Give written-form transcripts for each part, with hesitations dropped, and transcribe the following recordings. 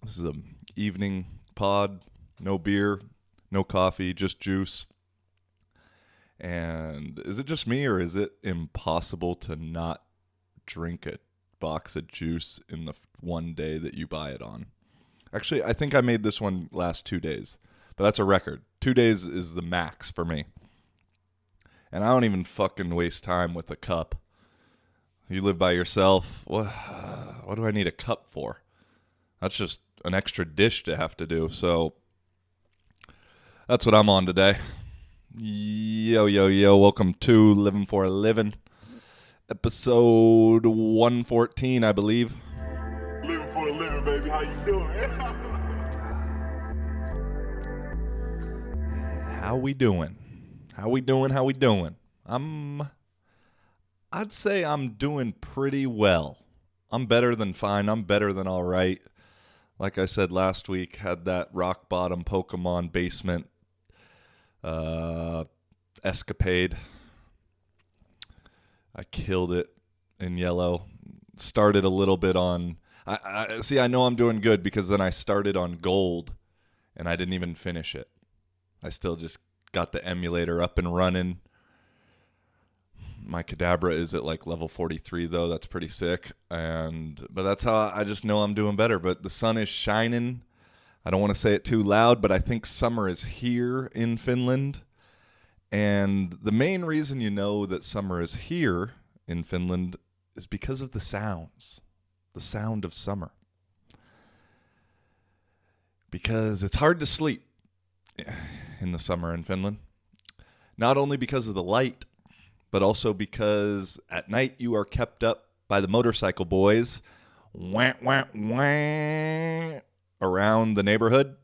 This is a evening pod. No beer, no coffee, just juice. And is it just me or is it impossible to not drink a box of juice in the one day that you buy it on? Actually, I think I made this one last 2 days, but that's a record. 2 days is the max for me. And I don't even fucking waste time with a cup. You live by yourself. What do I need a cup for? That's just an extra dish to have to do. So that's what I'm on today. Yo, yo, yo. Welcome to Living for a Living. Episode 114, I believe. Living for a living, baby. How you doing? How we doing? How we doing? I'd say I'm doing pretty well. I'm better than fine. I'm better than all right. Like I said last week, had that rock bottom Pokemon basement escapade. I killed it in yellow. Started a little bit on... I know I'm doing good because then I started on gold and I didn't even finish it. I still just got the emulator up and running. My Kadabra is at like level 43 though. That's pretty sick. But that's how I just know I'm doing better. But the sun is shining. I don't want to say it too loud, but I think summer is here in Finland. And the main reason you know that summer is here in Finland is because of the sounds. The sound of summer. Because it's hard to sleep in the summer in Finland. Not only because of the light, but also because at night you are kept up by the motorcycle boys wah, wah, wah, around the neighborhood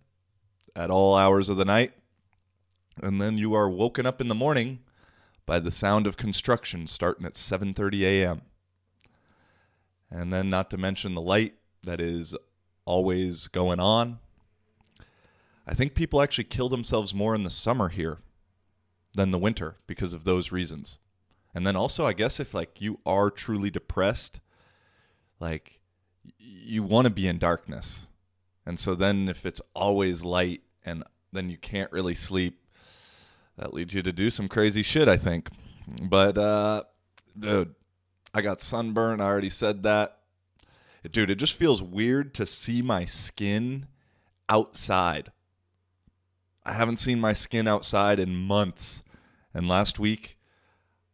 at all hours of the night. And then you are woken up in the morning by the sound of construction starting at 7:30 a.m. And then not to mention the light that is always going on. I think people actually kill themselves more in the summer here than the winter because of those reasons. And then also, I guess if like you are truly depressed, like you want to be in darkness. And so then if it's always light and then you can't really sleep, that leads you to do some crazy shit, I think. But, dude, I got sunburn. I already said that. Dude, it just feels weird to see my skin outside. I haven't seen my skin outside in months. And last week,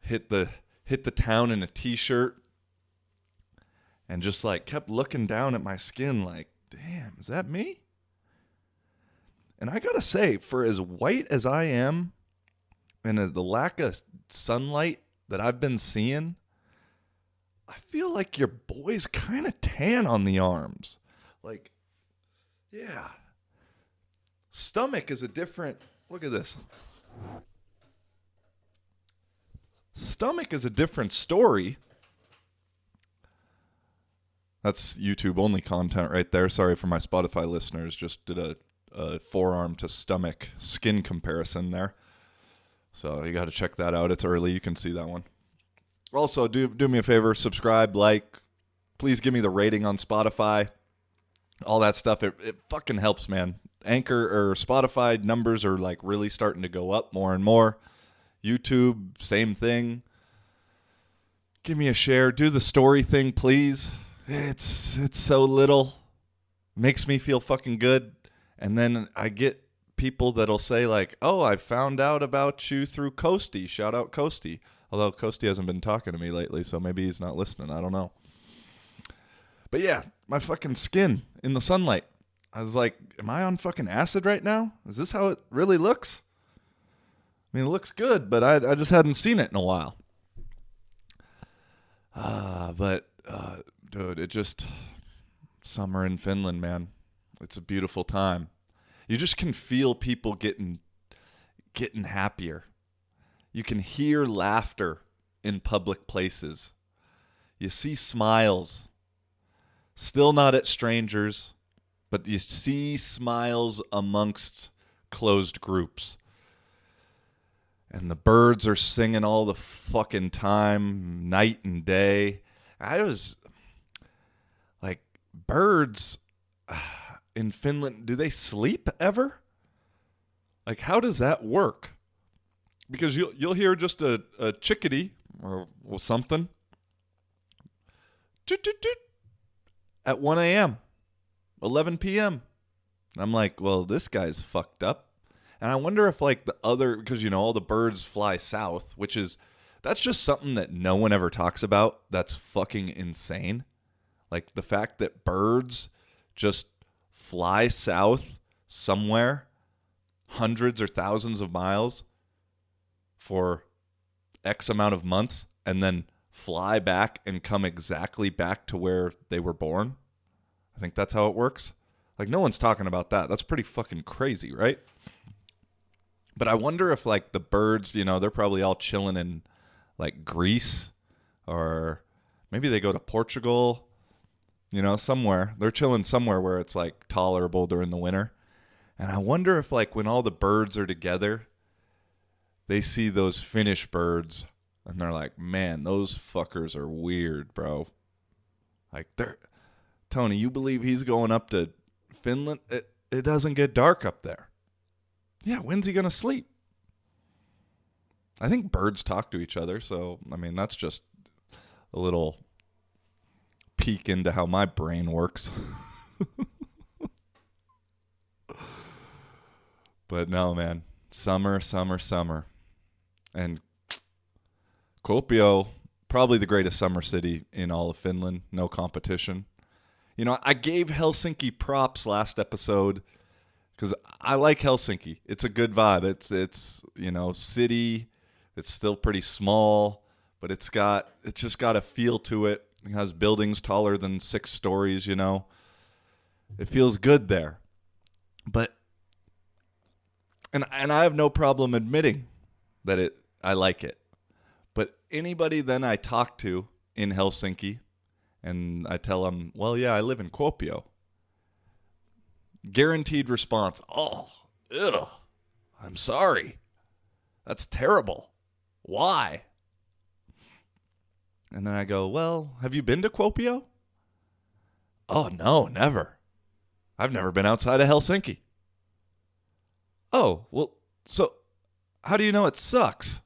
hit the town in a t-shirt and just like kept looking down at my skin like, damn, is that me? And I gotta say, for as white as I am and the lack of sunlight that I've been seeing, I feel like your boy's kind of tan on the arms. Like, yeah. Stomach is a different, look at this. Stomach is a different story. That's YouTube only content right there. Sorry for my Spotify listeners. Just did a forearm to stomach skin comparison there. So you got to check that out. It's early. You can see that one. Also, do me a favor. Subscribe, like. Please give me the rating on Spotify. All that stuff. It fucking helps, man. Anchor or Spotify numbers are like really starting to go up more and more. YouTube, same thing. Give me a share. Do the story thing, please. It's so little. Makes me feel fucking good. And then I get people that'll say like, oh, I found out about you through Coasty. Shout out Coasty. Although Coasty hasn't been talking to me lately, so maybe he's not listening. I don't know. But yeah, my fucking skin in the sunlight. I was like, am I on fucking acid right now? Is this how it really looks? I mean, it looks good, but I just hadn't seen it in a while. Dude, it just... Summer in Finland, man. It's a beautiful time. You just can feel people getting happier. You can hear laughter in public places. You see smiles. Still not at strangers, but you see smiles amongst closed groups. And the birds are singing all the fucking time, night and day. I was like, birds, in Finland, do they sleep ever? Like, how does that work? Because you'll hear just a chickadee or something toot, toot, toot, at 1 a.m., 11 p.m. I'm like, well, this guy's fucked up. And I wonder if like the other, because all the birds fly south, that's just something that no one ever talks about. That's fucking insane. Like the fact that birds just fly south somewhere hundreds or thousands of miles for X amount of months and then fly back and come exactly back to where they were born. I think that's how it works. Like, no one's talking about that. That's pretty fucking crazy, right? But I wonder if, like, the birds, they're probably all chilling in, like, Greece, or maybe they go to Portugal, somewhere. They're chilling somewhere where it's, like, tolerable during the winter. And I wonder if, like, when all the birds are together, they see those Finnish birds, and they're like, man, those fuckers are weird, bro. Like, Tony, you believe he's going up to Finland? It doesn't get dark up there. Yeah, when's he going to sleep? I think birds talk to each other, so, I mean, that's just a little peek into how my brain works. But no, man. Summer, summer, summer. And Kuopio, probably the greatest summer city in all of Finland. No competition. I gave Helsinki props last episode because I like Helsinki. It's a good vibe. It's city. It's still pretty small, but it's just got a feel to it. It has buildings taller than 6 stories, It feels good there. But and I have no problem admitting that I like it. But anybody then I talk to in Helsinki and I tell them, well, yeah, I live in Kuopio. Guaranteed response, oh, ugh, I'm sorry. That's terrible. Why? And then I go, well, have you been to Kuopio? Oh, no, never. I've never been outside of Helsinki. Oh, well, so how do you know it sucks?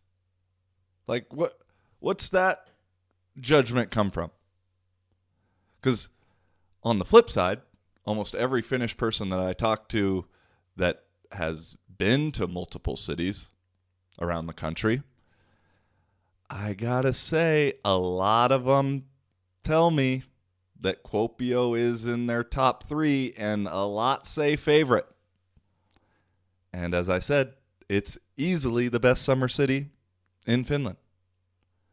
Like, what's that judgment come from? Because on the flip side, almost every Finnish person that I talk to that has been to multiple cities around the country, I gotta say, a lot of them tell me that Kuopio is in their top 3, and a lot say favorite. And as I said, it's easily the best summer city in Finland.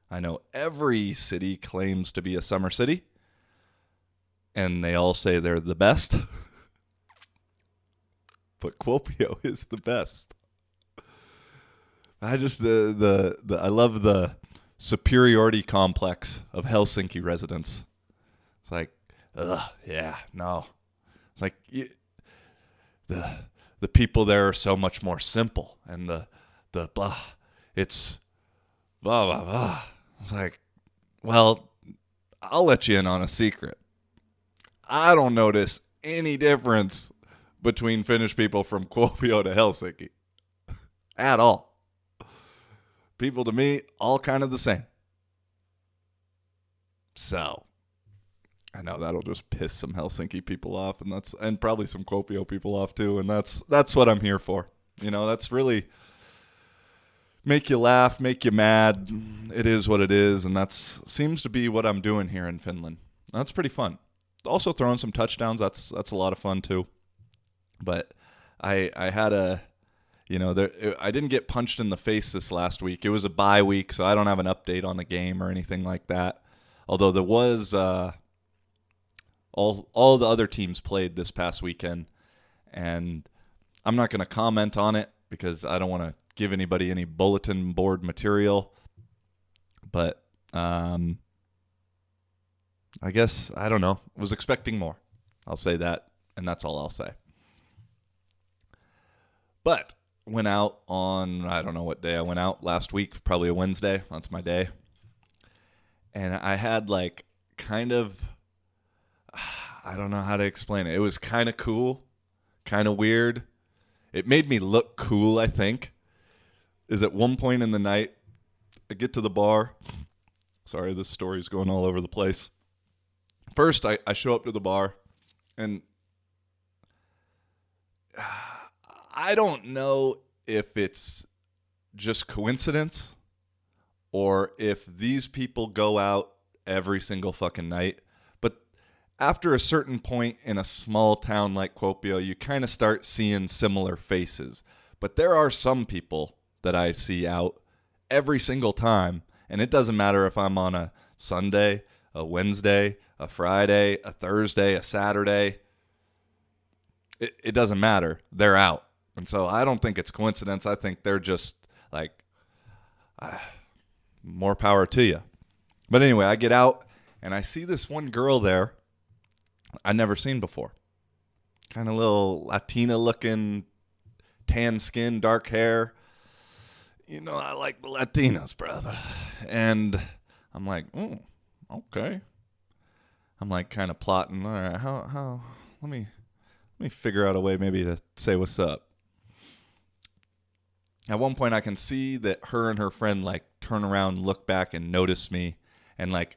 I know every city claims to be a summer city, and they all say they're the best. But Kuopio is the best. I just I love the superiority complex of Helsinki residents. It's like, yeah, no. It's like the people there are so much more simple, and the blah, it's blah blah blah. It's like, well, I'll let you in on a secret. I don't notice any difference between Finnish people from Kuopio to Helsinki at all. People to me, all kind of the same. So, I know that'll just piss some Helsinki people off, and probably some Kuopio people off too, and that's what I'm here for. That's really make you laugh, make you mad. It is what it is, and seems to be what I'm doing here in Finland. That's pretty fun. Also throwing some touchdowns, that's a lot of fun too. But I had I didn't get punched in the face this last week. It was a bye week, so I don't have an update on the game or anything like that. Although there was all the other teams played this past weekend, and I'm not going to comment on it because I don't want to give anybody any bulletin board material. But I guess, I don't know, was expecting more. I'll say that, and that's all I'll say. But went out on, I don't know what day I went out last week, probably a Wednesday. That's my day. And I had like kind of, I don't know how to explain it. It was kind of cool kind of weird. It made me look cool, I think. Is at one point in the night, I get to the bar. Sorry, this story's going all over the place. First, I show up to the bar, and I don't know if it's just coincidence or if these people go out every single fucking night. But after a certain point in a small town like Kuopio, you kind of start seeing similar faces. But there are some people that I see out every single time, and it doesn't matter if I'm on a Sunday, a Wednesday, a Friday, a Thursday, a Saturday. It doesn't matter. They're out. And so I don't think it's coincidence. I think they're just like, more power to you. But anyway, I get out and I see this one girl there I'd never seen before. Kind of little Latina looking, tan skin, dark hair. You know, I like the Latinos, brother. And I'm like, oh, okay. I'm like kind of plotting. All right, how? Let me figure out a way maybe to say what's up. At one point, I can see that her and her friend like turn around, look back, and notice me. And like,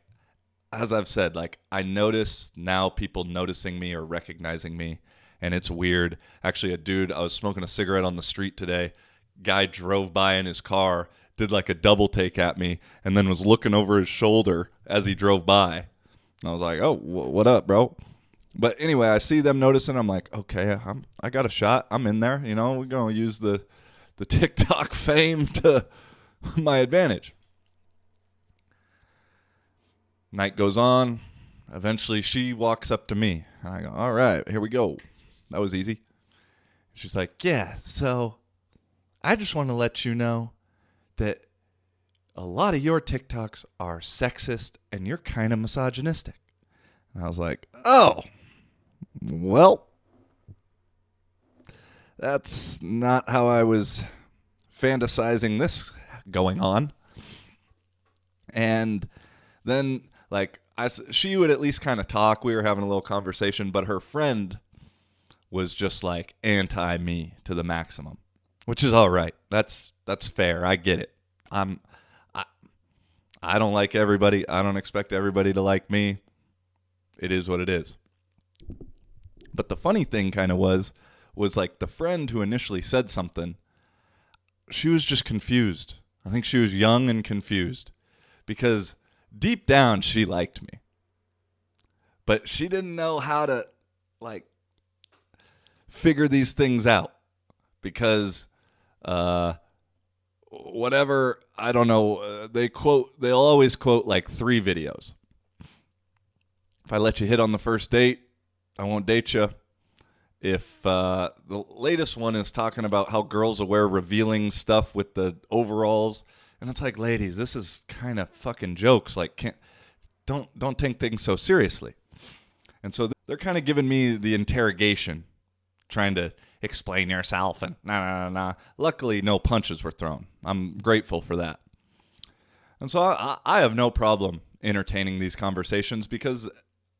as I've said, like I notice now people noticing me or recognizing me, and it's weird. Actually, I was smoking a cigarette on the street today. Guy drove by in his car, did like a double take at me, and then was looking over his shoulder as he drove by. And I was like, oh, what up, bro? But anyway, I see them noticing. I'm like, okay, I got a shot. I'm in there. You know, we're going to use the TikTok fame to my advantage. Night goes on. Eventually, she walks up to me. And I go, all right, here we go. That was easy. She's like, yeah, so I just want to let you know that a lot of your TikToks are sexist and you're kind of misogynistic. And I was like, oh, well, that's not how I was fantasizing this going on. And then, like, she would at least kind of talk. We were having a little conversation, but her friend was just like anti-me to the maximum, which is all right. That's fair. I get it. I don't like everybody. I don't expect everybody to like me. It is what it is. But the funny thing kind of was like the friend who initially said something, she was just confused. I think she was young and confused because deep down she liked me. But she didn't know how to like figure these things out because whatever, I don't know, they'll always quote like 3 videos. If I let you hit on the first date, I won't date you. If the latest one is talking about how girls will wear revealing stuff with the overalls, and it's like, ladies, this is kind of fucking jokes. Like, don't take things so seriously. And so they're kind of giving me the interrogation, trying to explain yourself, and nah. Luckily, no punches were thrown. I'm grateful for that. And so I have no problem entertaining these conversations because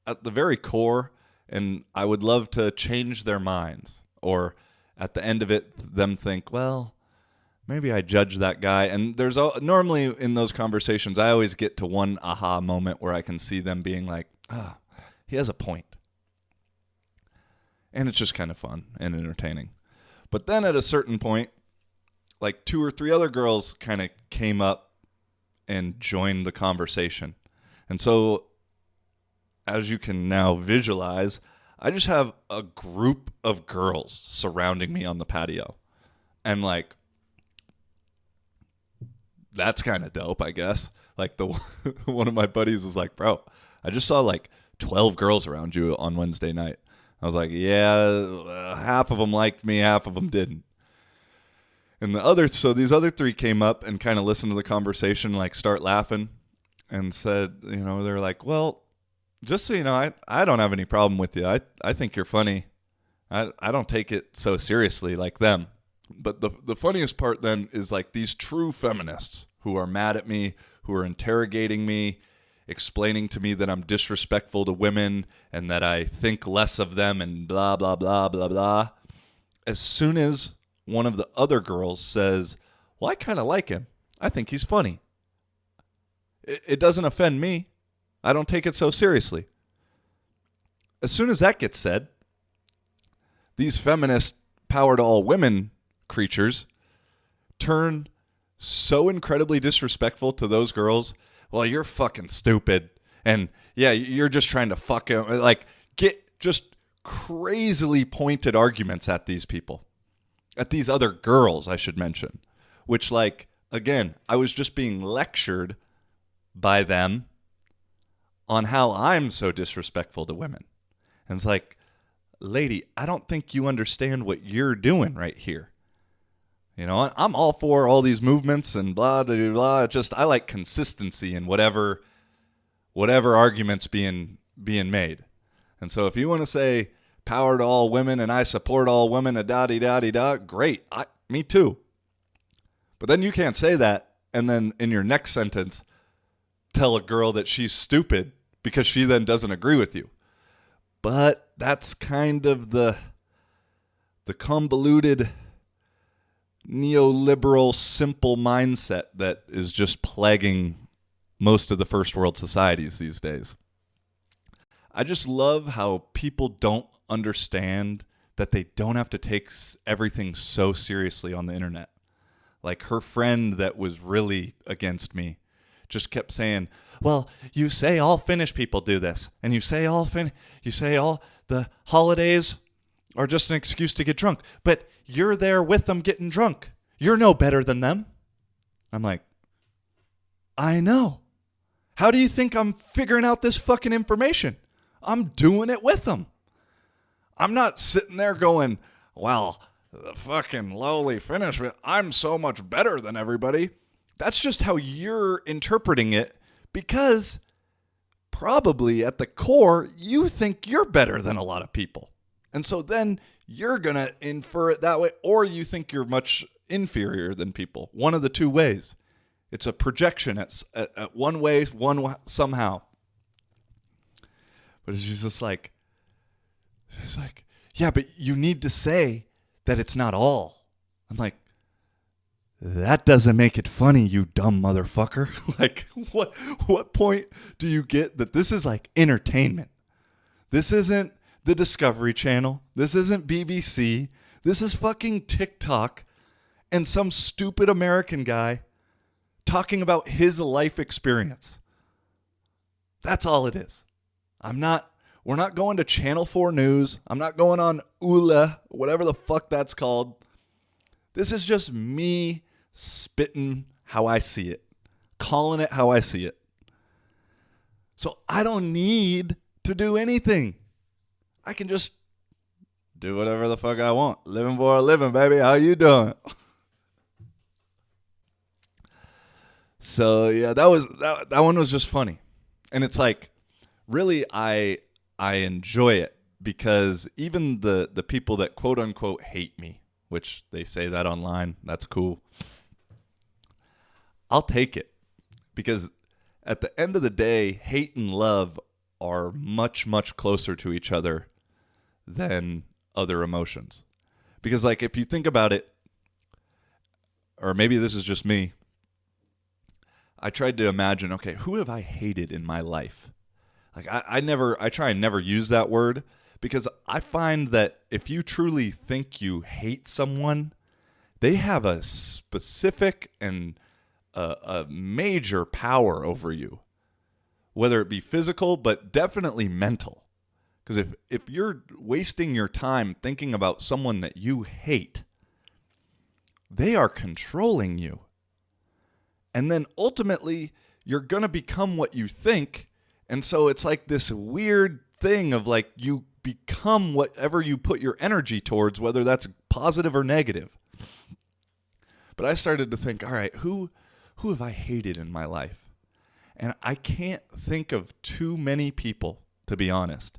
at the very core, and I would love to change their minds, or at the end of it, them think, well, maybe I judge that guy. And there's normally in those conversations, I always get to one aha moment where I can see them being like, he has a point. And it's just kind of fun and entertaining. But then at a certain point, like 2 or 3 other girls kind of came up and joined the conversation. And so, as you can now visualize, I just have a group of girls surrounding me on the patio. And like, that's kind of dope, I guess. Like one of my buddies was like, bro, I just saw like 12 girls around you on Wednesday night. I was like, yeah, half of them liked me, half of them didn't. And so these other 3 came up and kind of listened to the conversation, like start laughing and said, you know, they're like, well, just so you know, I don't have any problem with you. I think you're funny. I don't take it so seriously like them. But the funniest part then is like these true feminists who are mad at me, who are interrogating me, explaining to me that I'm disrespectful to women and that I think less of them and blah, blah, blah, blah, blah. as soon as one of the other girls says, well, I kind of like him. I think he's funny. It doesn't offend me. I don't take it so seriously. As soon as that gets said, these feminist power to all women creatures turn so incredibly disrespectful to those girls. Well, you're fucking stupid. And yeah, you're just trying to fuck him. Like, get just crazily pointed arguments at these people. At these other girls, I should mention. Which, like, again, I was just being lectured by them on how I'm so disrespectful to women. And it's like, lady, I don't think you understand what you're doing right here. You know, I'm all for all these movements and blah, blah, blah. Just, I like consistency in whatever arguments being made. And so if you want to say power to all women and I support all women, da-de-da-de-da, great. Me too. But then you can't say that and then in your next sentence tell a girl that she's stupid because she then doesn't agree with you. But that's kind of the convoluted neoliberal simple mindset that is just plaguing most of the first world societies these days. I just love how people don't understand that they don't have to take everything so seriously on the internet. Like her friend that was really against me just kept saying, well, you say all Finnish people do this, and you say all the holidays are just an excuse to get drunk, but you're there with them getting drunk. You're no better than them. I'm like, I know. How do you think I'm figuring out this fucking information? I'm doing it with them. I'm not sitting there going, well, the fucking lowly Finnish, I'm so much better than everybody. That's just how you're interpreting it because probably at the core, you think you're better than a lot of people. And so then you're going to infer it that way, or you think you're much inferior than people. One of the two ways. It's a projection at one way, somehow. But she's just like, yeah, but you need to say that it's not all. I'm like, that doesn't make it funny, you dumb motherfucker. Like, what point do you get that this is like entertainment? This isn't the Discovery Channel. This isn't BBC. This is fucking TikTok and some stupid American guy talking about his life experience. That's all it is. We're not going to Channel 4 News. I'm not going on Ula, whatever the fuck that's called. This is just me spitting how I see it, calling it how I see it. So I don't need to do anything. I can just do whatever the fuck I want. Living for a living, baby. How you doing? So yeah, that one was just funny. And it's like, really, I enjoy it because even the people that quote unquote hate me, which they say that online, that's cool. I'll take it because at the end of the day, hate and love are much, much closer to each other than other emotions. Because like if you think about it, or maybe this is just me, I tried to imagine, okay, who have I hated in my life? Like I try and never use that word because I find that if you truly think you hate someone, they have a specific and a major power over you, whether it be physical, but definitely mental. Because if you're wasting your time thinking about someone that you hate, they are controlling you. And then ultimately, you're going to become what you think. And so it's like this weird thing of like you become whatever you put your energy towards, whether that's positive or negative. But I started to think, all right, who have I hated in my life? And I can't think of too many people, to be honest.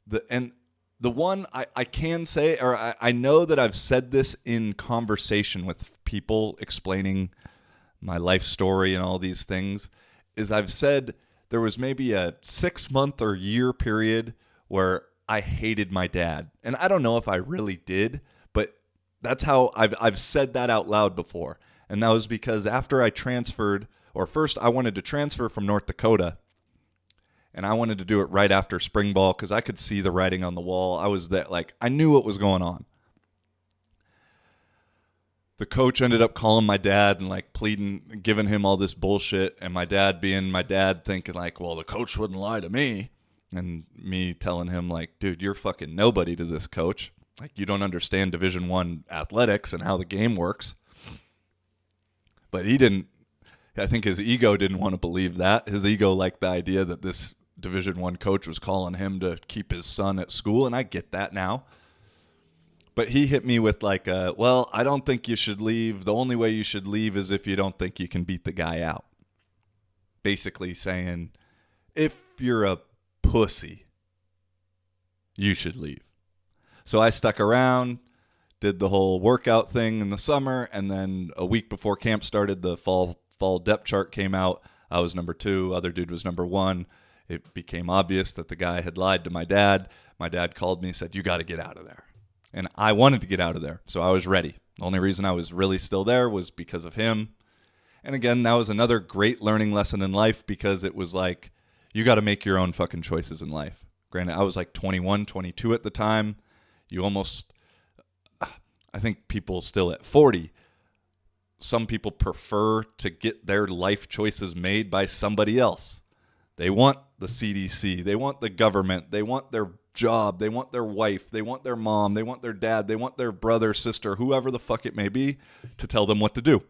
The one I can say, or I know that I've said this in conversation with people explaining my life story and all these things, is I've said there was maybe a 6-month or year period where I hated my dad. And I don't know if I really did, but that's how I've said that out loud before. And that was because after I transferred, or first I wanted to transfer from North Dakota, and I wanted to do it right after spring ball because I could see the writing on the wall. I knew what was going on. The coach ended up calling my dad and like pleading, giving him all this bullshit. And my dad being my dad thinking like, well, the coach wouldn't lie to me. And me telling him like, dude, you're fucking nobody to this coach. Like, you don't understand Division I athletics and how the game works. But he didn't, I think his ego didn't want to believe that. His ego liked the idea that this Division I coach was calling him to keep his son at school. And I get that now. But he hit me with like, well, I don't think you should leave. The only way you should leave is if you don't think you can beat the guy out. Basically saying, if you're a pussy, you should leave. So I stuck around, did the whole workout thing in the summer, and then a week before camp started, the fall depth chart came out. I was number 2. Other dude was number 1. It became obvious that the guy had lied to my dad. My dad called me and said, you got to get out of there. And I wanted to get out of there, so I was ready. The only reason I was really still there was because of him. And again, that was another great learning lesson in life because it was like, you got to make your own fucking choices in life. Granted, I was like 21, 22 at the time. I think people still at 40, some people prefer to get their life choices made by somebody else. They want the CDC. They want the government. They want their job. They want their wife. They want their mom. They want their dad. They want their brother, sister, whoever the fuck it may be, to tell them what to do.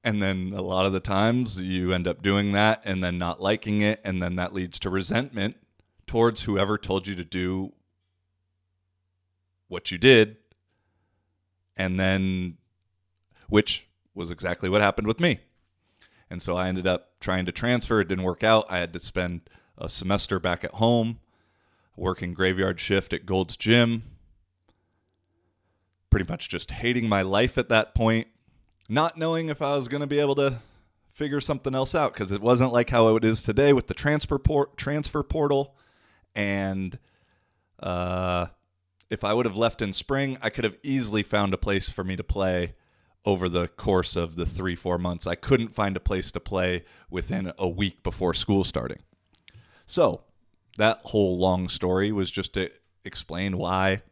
And then a lot of the times you end up doing that and then not liking it. And then that leads to resentment towards whoever told you to do what you did. And then, which was exactly what happened with me. And so I ended up trying to transfer. It didn't work out. I had to spend a semester back at home, working graveyard shift at Gold's Gym. Pretty much just hating my life at that point. Not knowing if I was going to be able to figure something else out because it wasn't like how it is today with the transfer portal. And if I would have left in spring, I could have easily found a place for me to play over the course of the 3-4 months. I couldn't find a place to play within a week before school starting. So that whole long story was just to explain why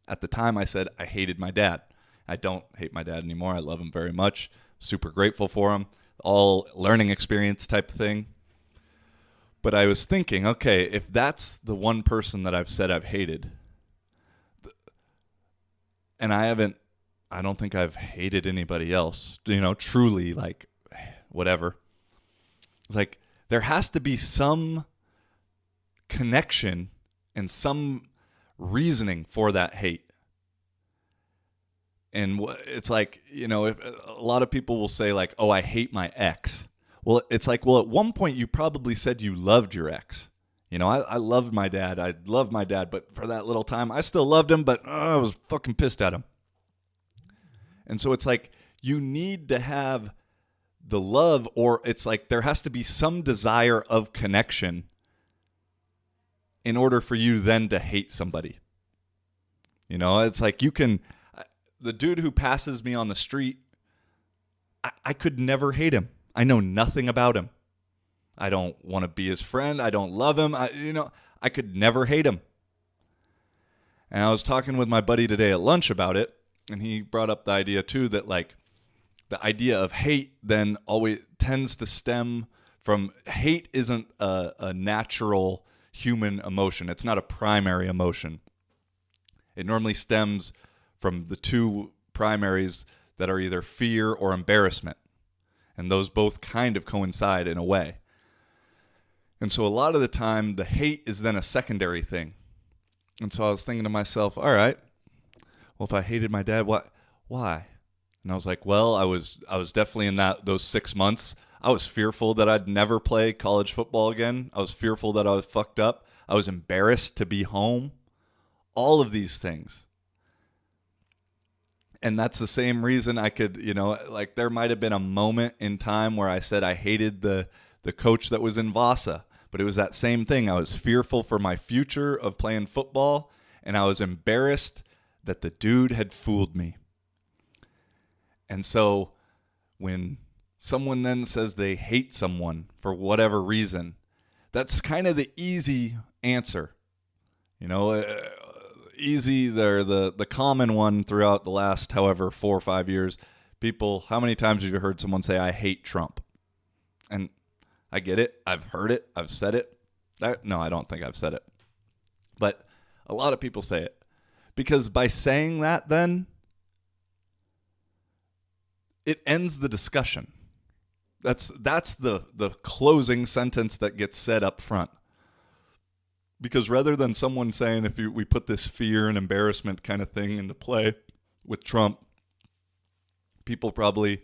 at the time I said I hated my dad. I don't hate my dad anymore. I love him very much. Super grateful for him. All learning experience type thing. But I was thinking, okay, if that's the one person that I've said I've hated, and I don't think I've hated anybody else, truly, like, whatever. It's like, there has to be some connection and some reasoning for that hate. And it's like, if a lot of people will say like, oh, I hate my ex. Well, it's like, well, at one point you probably said you loved your ex. I loved my dad. I loved my dad, but for that little time, I still loved him, but I was fucking pissed at him. And so it's like, you need to have the love, or it's like there has to be some desire of connection in order for you then to hate somebody. It's like the dude who passes me on the street, I could never hate him. I know nothing about him. I don't want to be his friend. I don't love him. I could never hate him. And I was talking with my buddy today at lunch about it, and he brought up the idea too that like the idea of hate then always tends to stem from, hate isn't a natural human emotion. It's not a primary emotion. It normally stems from the two primaries that are either fear or embarrassment. And those both kind of coincide in a way. And so a lot of the time, the hate is then a secondary thing. And so I was thinking to myself, all right, well, if I hated my dad, why? And I was like, well, I was definitely in those 6 months. I was fearful that I'd never play college football again. I was fearful that I was fucked up. I was embarrassed to be home. All of these things. And that's the same reason I could, like there might have been a moment in time where I said I hated the coach that was in Vasa. But it was that same thing. I was fearful for my future of playing football, and I was embarrassed that the dude had fooled me. And so when someone then says they hate someone for whatever reason, that's kind of the easy answer. Easy, they're the common one throughout the last, however, 4 or 5 years. People, how many times have you heard someone say, I hate Trump? And I get it. I've heard it. I've said it. No, I don't think I've said it. But a lot of people say it. Because by saying that, then, it ends the discussion. That's the closing sentence that gets said up front. Because rather than someone saying, we put this fear and embarrassment kind of thing into play with Trump, people probably,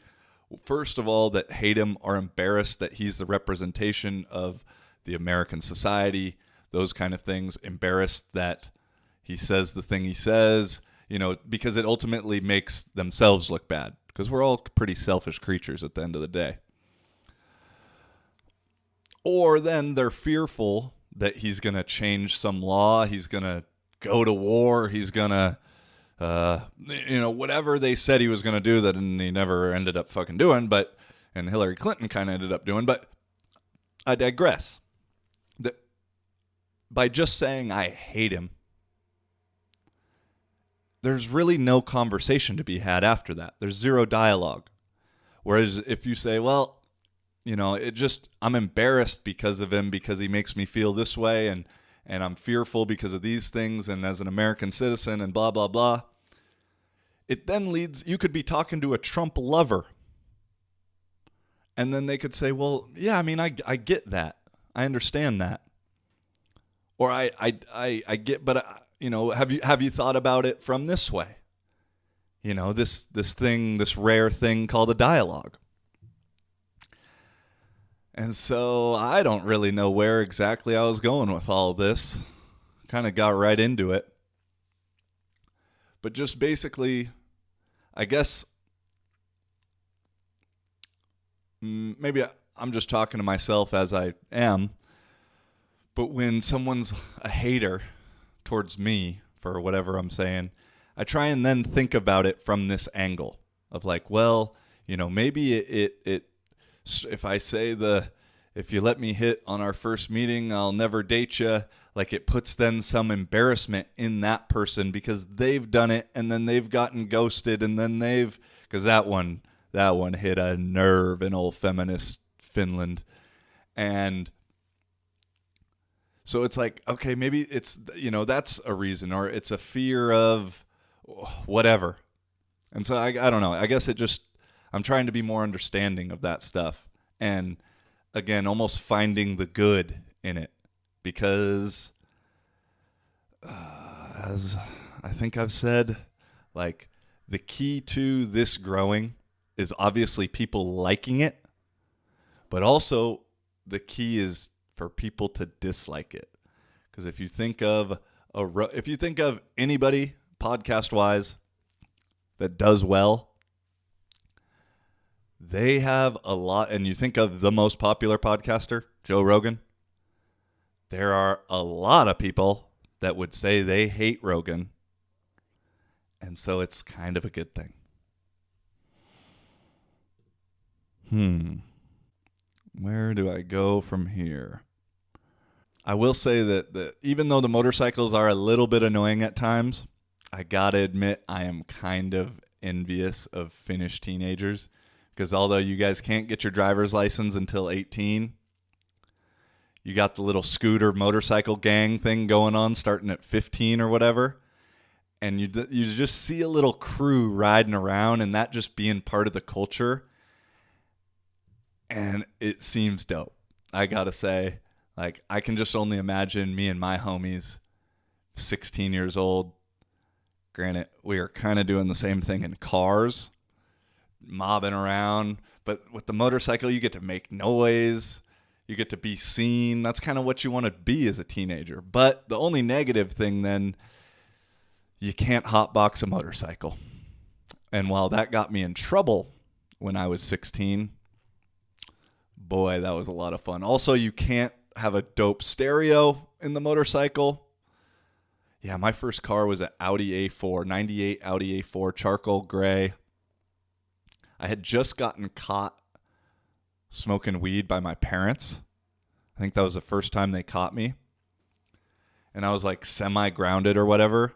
first of all, that hate him are embarrassed that he's the representation of the American society, those kind of things, embarrassed that he says the thing he says, because it ultimately makes themselves look bad, because we're all pretty selfish creatures at the end of the day. Or then they're fearful that he's going to change some law, he's going to go to war, he's going to, whatever they said he was going to do that he never ended up fucking doing, and Hillary Clinton kind of ended up doing. But I digress. By just saying I hate him, there's really no conversation to be had after that. There's zero dialogue. Whereas if you say, well, I'm embarrassed because of him, because he makes me feel this way, and I'm fearful because of these things, and as an American citizen, and blah, blah, blah. It then leads, you could be talking to a Trump lover, and then they could say, well, yeah, I get that. I understand that. Or I get, but, have you thought about it from this way? This rare thing called a dialogue. And so I don't really know where exactly I was going with all of this. Kind of got right into it. But just basically, I guess, maybe I'm just talking to myself as I am. But when someone's a hater towards me for whatever I'm saying, I try and then think about it from this angle of like, well, maybe it if I say if you let me hit on our first meeting, I'll never date you, like it puts then some embarrassment in that person because they've done it and then they've gotten ghosted and then because that one hit a nerve in old feminist Finland. And so it's like, okay, maybe it's, that's a reason, or it's a fear of whatever. And so I don't know. I guess I'm trying to be more understanding of that stuff. And again, almost finding the good in it, because as I think I've said, like, the key to this growing is obviously people liking it, but also the key is for people to dislike it. Because if you think of anybody podcast wise that does well, they have a lot, and you think of the most popular podcaster, Joe Rogan, there are a lot of people that would say they hate Rogan, and so it's kind of a good thing. Where do I go from here? I will say that even though the motorcycles are a little bit annoying at times, I gotta admit I am kind of envious of Finnish teenagers. Because although you guys can't get your driver's license until 18, you got the little scooter motorcycle gang thing going on starting at 15 or whatever. And you just see a little crew riding around and that just being part of the culture. And it seems dope. I got to say, like, I can just only imagine me and my homies, 16 years old. Granted, we are kind of doing the same thing in cars, mobbing around, but with the motorcycle you get to make noise, you get to be seen. That's kind of what you want to be as a teenager. But the only negative thing then, you can't hotbox a motorcycle. And while that got me in trouble when I was 16, boy, that was a lot of fun. Also, you can't have a dope stereo in the motorcycle. Yeah, my first car was an Audi A4, 98 Audi A4, charcoal gray. I had just gotten caught smoking weed by my parents. I think that was the first time they caught me. And I was like semi-grounded or whatever.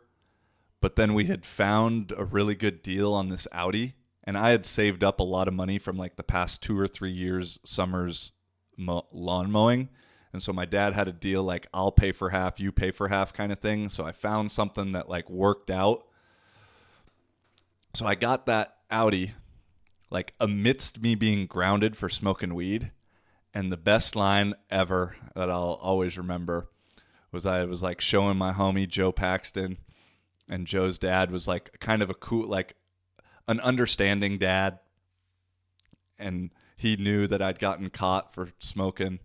But then we had found a really good deal on this Audi. And I had saved up a lot of money from like the past 2 or 3 years summers lawn mowing. And so my dad had a deal like I'll pay for half, you pay for half kind of thing. So I found something that like worked out. So I got that Audi like amidst me being grounded for smoking weed. And the best line ever that I'll always remember was I was like showing my homie Joe Paxton, and Joe's dad was like kind of a cool, like an understanding dad. And he knew that I'd gotten caught for smoking.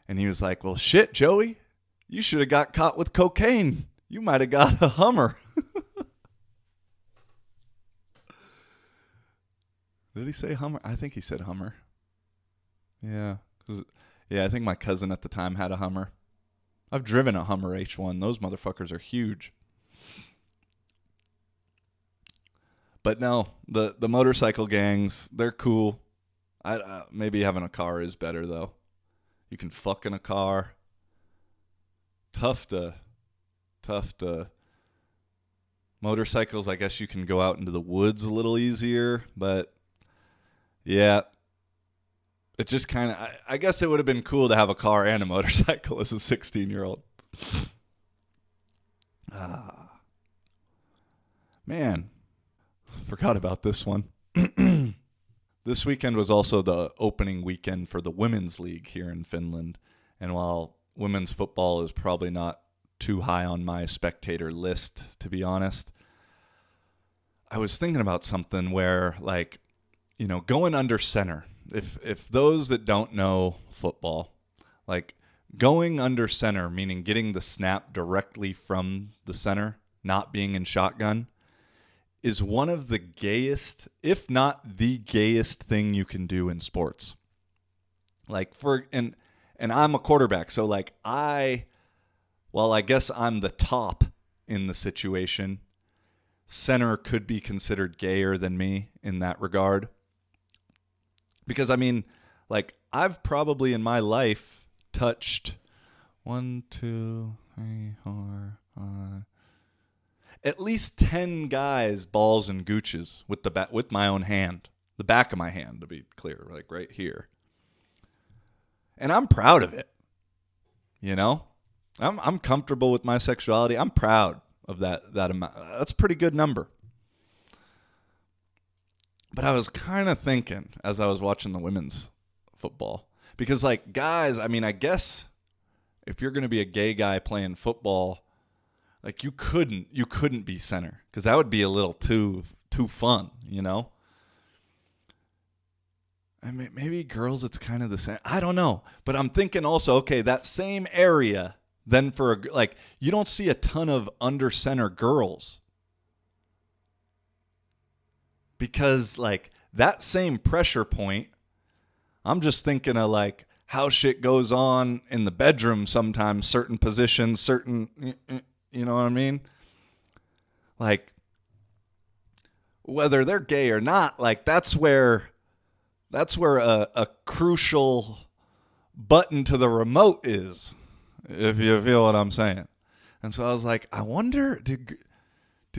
And he was like, well, shit, Joey, you should have got caught with cocaine. You might have got a Hummer. Did he say Hummer? I think he said Hummer. Yeah. Yeah, I think my cousin at the time had a Hummer. I've driven a Hummer H1. Those motherfuckers are huge. But no, the motorcycle gangs, they're cool. Maybe having a car is better, though. You can fuck in a car. Tough to. Motorcycles, I guess you can go out into the woods a little easier. But, yeah. It just kind of, I guess it would have been cool to have a car and a motorcycle as a 16-year-old. Man, forgot about this one. This weekend was also the opening weekend for the Women's League here in Finland. And while women's football is probably not too high on my spectator list, to be honest, I was thinking about something where, like, you know, going under center. If those that don't know football, like going under center, meaning getting the snap directly from the center, not being in shotgun, is one of the gayest, if not the gayest thing you can do in sports. Like and I'm a quarterback, so like while I guess I'm the top in the situation, center could be considered gayer than me in that regard. Because, I mean, like, I've probably in my life touched 1, 2, 3, 4, 5, at least 10 guys' balls and gooches with my own hand. The back of my hand, to be clear, like right here. And I'm proud of it. You know? I'm comfortable with my sexuality. I'm proud of that amount. That's a pretty good number. But I was kind of thinking as I was watching the women's football, because like guys, I mean, I guess if you're going to be a gay guy playing football, like you couldn't be center, because that would be a little too fun, you know? I mean, maybe girls, it's kind of the same. I don't know. But I'm thinking also, okay, that same area, then for like, you don't see a ton of under center girls. Because, like, that same pressure point, I'm just thinking of, like, how shit goes on in the bedroom sometimes, certain positions, certain, you know what I mean? Like, whether they're gay or not, like, that's where a crucial button to the remote is, if you feel what I'm saying. And so I was like, I wonder, do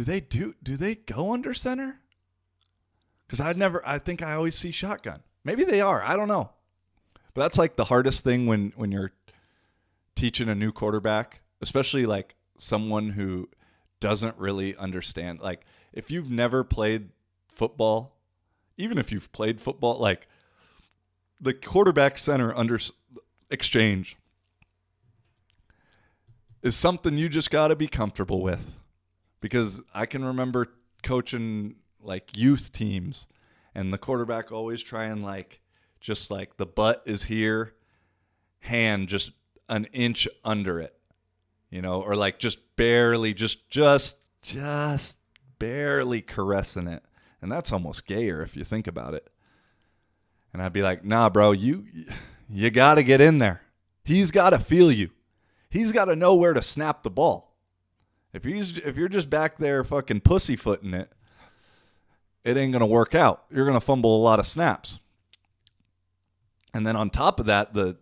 they go under center? Because I think I always see shotgun. Maybe they are. I don't know. But that's like the hardest thing when you're teaching a new quarterback, especially like someone who doesn't really understand. Like if you've never played football, even if you've played football, like the quarterback center under exchange is something you just got to be comfortable with. Because I can remember coaching like youth teams, and the quarterback always trying like just like the butt is here, hand just an inch under it, you know, or like just barely, just barely caressing it. And that's almost gayer if you think about it. And I'd be like, nah, bro, you got to get in there. He's got to feel you. He's got to know where to snap the ball. If you're just back there fucking pussyfooting it, it ain't going to work out. You're going to fumble a lot of snaps. And then on top of that, the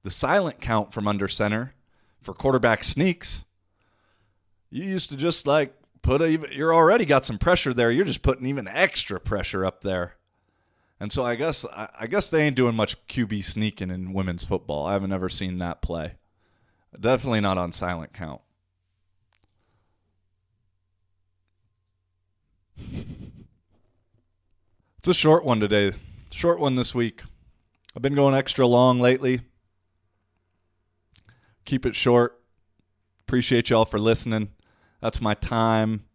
silent count from under center for quarterback sneaks, you used to just like you're already got some pressure there. You're just putting even extra pressure up there. And so I guess they ain't doing much QB sneaking in women's football. I haven't ever seen that play. Definitely not on silent count. It's a short one today. Short one this week. I've been going extra long lately. Keep it short. Appreciate y'all for listening. That's my time.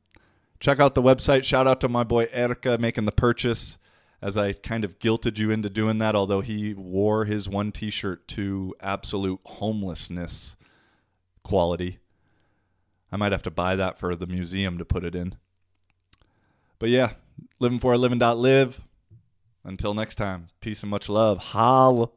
Check out the website. Shout out to my boy Erica making the purchase, as I kind of guilted you into doing that, although he wore his one t-shirt to absolute homelessness quality. I might have to buy that for the museum to put it in. But yeah, living for a living.live. Until next time, peace and much love. Holla.